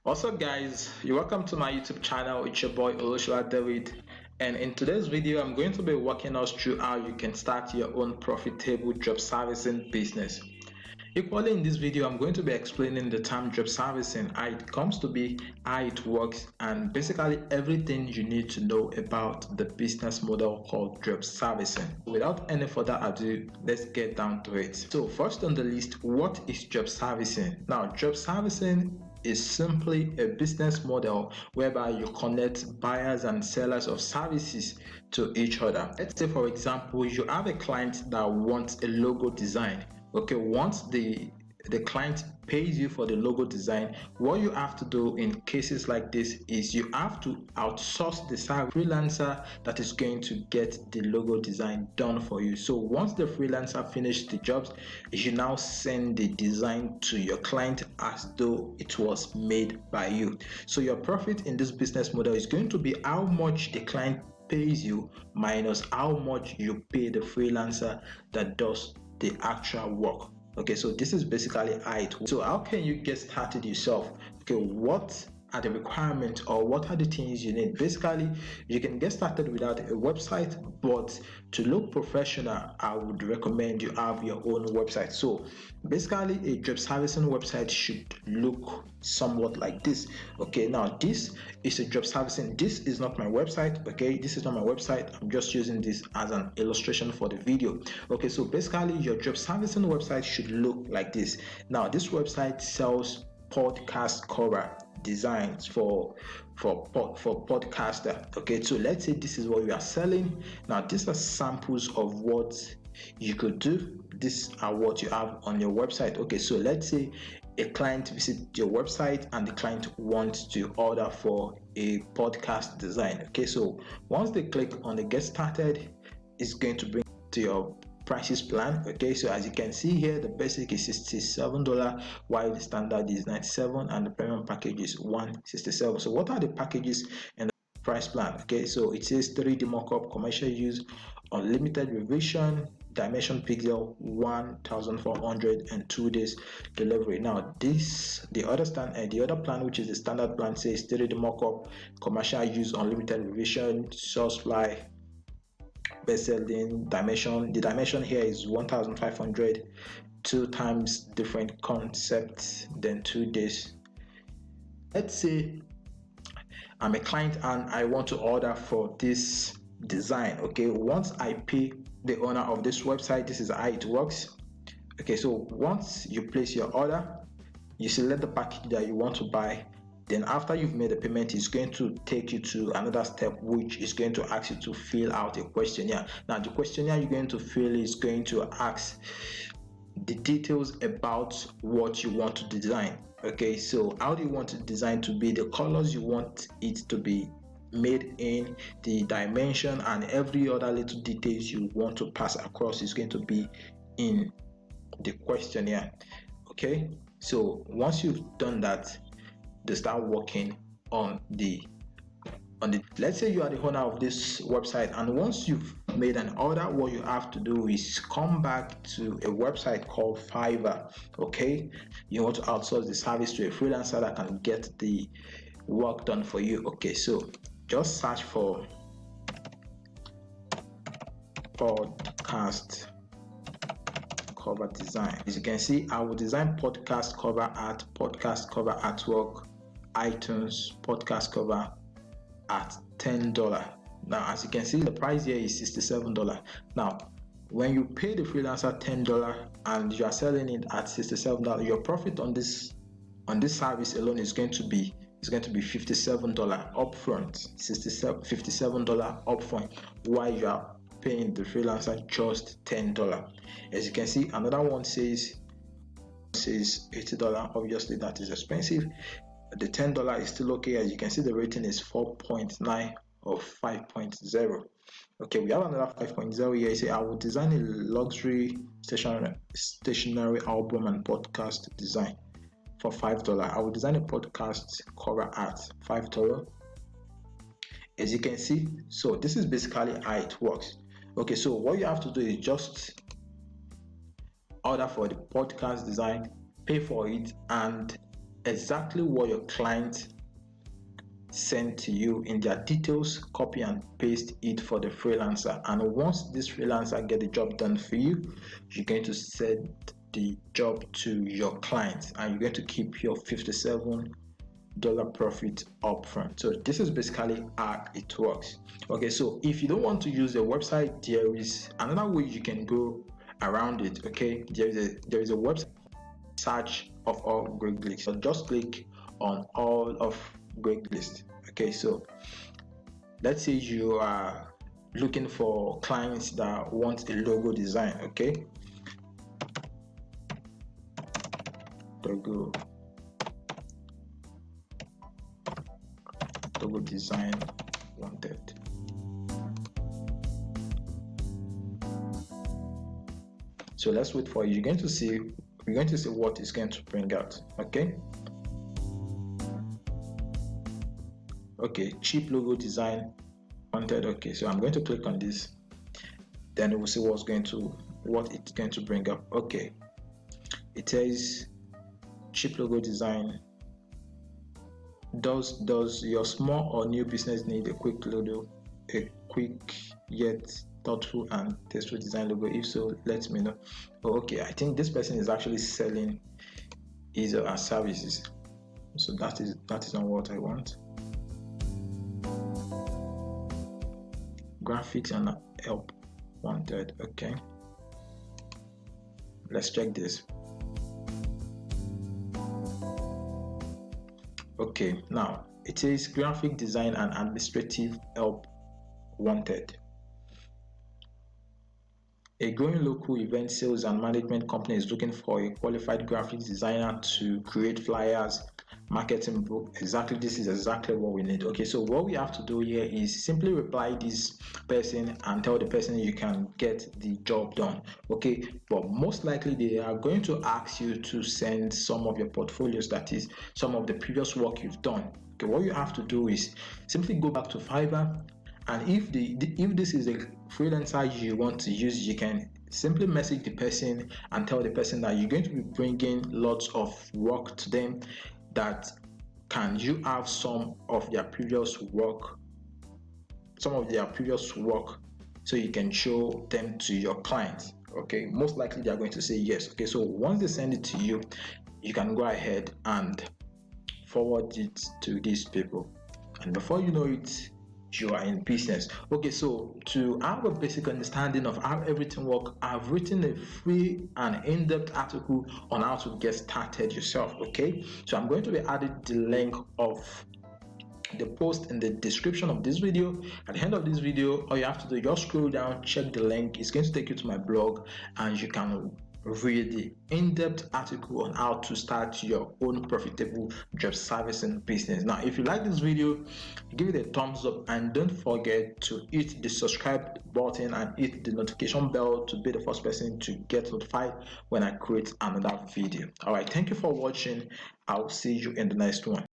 What's up, guys? You're welcome to my YouTube channel. It's your boy Olushua David, and in today's video, I'm going to be walking us through how you can start your own profitable job servicing business. Equally, in this video, I'm going to be explaining the term job servicing, how it comes to be, how it works, and basically everything you need to know about the business model called job servicing. Without any further ado, let's get down to it. So, first on the list, what is job servicing? Now, job servicing is simply a business model whereby you connect buyers and sellers of services to each other. Let's say, for example, you have a client that wants a logo design. Okay, once the client pays you for the logo design, what you have to do in cases like this is you have to outsource the freelancer that is going to get the logo design done for you. So once the freelancer finishes the jobs, you now send the design to your client as though it was made by you. So your profit in this business model is going to be how much the client pays you minus how much you pay the freelancer that does the actual work. Okay, so this is basically how it works. So how can you get started yourself? Okay, what are the requirements or what are the things you need? Basically, you can get started without a website, but to look professional, I would recommend you have your own website. So basically, a job servicing website should look somewhat like this. Okay, now this is a job servicing. This is not my website. Okay, this is not my website. I'm just using this as an illustration for the video. Okay, so basically, your job servicing website should look like this. Now, this website sells podcast cover designs for podcaster. Okay, so let's say this is what we are selling. Now these are samples of what you could do. These are what you have on your website. Okay, so let's say a client visits your website and the client wants to order for a podcast design. Okay, so once they click on the get started, it's going to bring to your prices plan. Okay, so as you can see here, the basic is $67 while the standard is $97 and the premium package is $167. So what are the packages and the price plan? Okay, so it says 3D mockup, commercial use, unlimited revision, dimension pixel, 1400 and 2 days delivery. Now the other plan, which is the standard plan, says 3D mockup, commercial use, unlimited revision, source fly, best selling dimension. The dimension here is 1500, 2 times different concepts, then 2 days. Let's say I'm a client and I want to order for this design. Okay, once I pay the owner of this website, this is how it works. Okay, so once you place your order, you select the package that you want to buy. Then after you've made the payment, it's going to take you to another step, which is going to ask you to fill out a questionnaire. Now the questionnaire you're going to fill is going to ask the details about what you want to design. Okay, so how do you want the design to be, the colors you want it to be made in, the dimension, and every other little details you want to pass across is going to be in the questionnaire. Okay, so once you've done that, they start working on the let's say you are the owner of this website, and once you've made an order, what you have to do is come back to a website called Fiverr. Okay, you want to outsource the service to a freelancer that can get the work done for you. Okay, so just search for podcast cover design. As you can see, I will design podcast cover art, podcast cover artwork, iTunes podcast cover at $10. Now as you can see, the price here is $67. Now when you pay the freelancer $10 and you are selling it at $67, your profit on this service alone is going to be $57 upfront. $57 upfront, while you are paying the freelancer just $10. As you can see, another one says $80. Obviously that is expensive. The $10 is still okay. As you can see, the rating is 4.9 or 5.0. Okay, we have another 5.0 here. I say I will design a luxury stationery album and podcast design for $5. I will design a podcast cover art, $5. As you can see, so this is basically how it works. Okay, so what you have to do is just order for the podcast design, pay for it, and exactly what your client sent to you in their details, copy and paste it for the freelancer. And once this freelancer get the job done for you, you're going to send the job to your client, and you're going to keep your $57 profit upfront. So this is basically how it works. Okay, so if you don't want to use the website, there is another way you can go around it. Okay, there is a website search of all Craigslist. So just click on all of Craigslist. Okay, so let's say you are looking for clients that want a logo design. Okay, logo design wanted. So let's wait for you. We're going to see what it's going to bring out. Okay, cheap logo design wanted. Okay, so I'm going to click on this, then we'll see what it's going to bring up. Okay, it says cheap logo design. Does your small or new business need a quick yet thoughtful and tasteful design logo? If so, let me know. Okay, I think this person is actually selling his or her services, so that is not what I want. Graphics and help wanted. Okay, let's check this. Okay, now it says graphic design and administrative help wanted. A growing local event sales and management company is looking for a qualified graphic designer to create flyers, marketing book. Exactly, this is exactly what we need. Okay, so what we have to do here is simply reply this person and tell the person you can get the job done. Okay, but most likely they are going to ask you to send some of your portfolios, that is some of the previous work you've done. Okay, what you have to do is simply go back to Fiverr, and if this is a freelancer you want to use, you can simply message the person and tell the person that you're going to be bringing lots of work to them, that can you have some of their previous work so you can show them to your clients. Okay, most likely they are going to say yes. Okay, so once they send it to you, you can go ahead and forward it to these people, and before you know it, you are in business. Okay, so to have a basic understanding of how everything works, I've written a free and in-depth article on how to get started yourself. Okay, so I'm going to be adding the link of the post in the description of this video. At the end of this video, all you have to do is just scroll down, check the link. It's going to take you to my blog, and you can read the in-depth article on how to start your own profitable job servicing business. Now, if you like this video, give it a thumbs up, and don't forget to hit the subscribe button and hit the notification bell to be the first person to get notified when I create another video. All right, thank you for watching. I'll see you in the next one.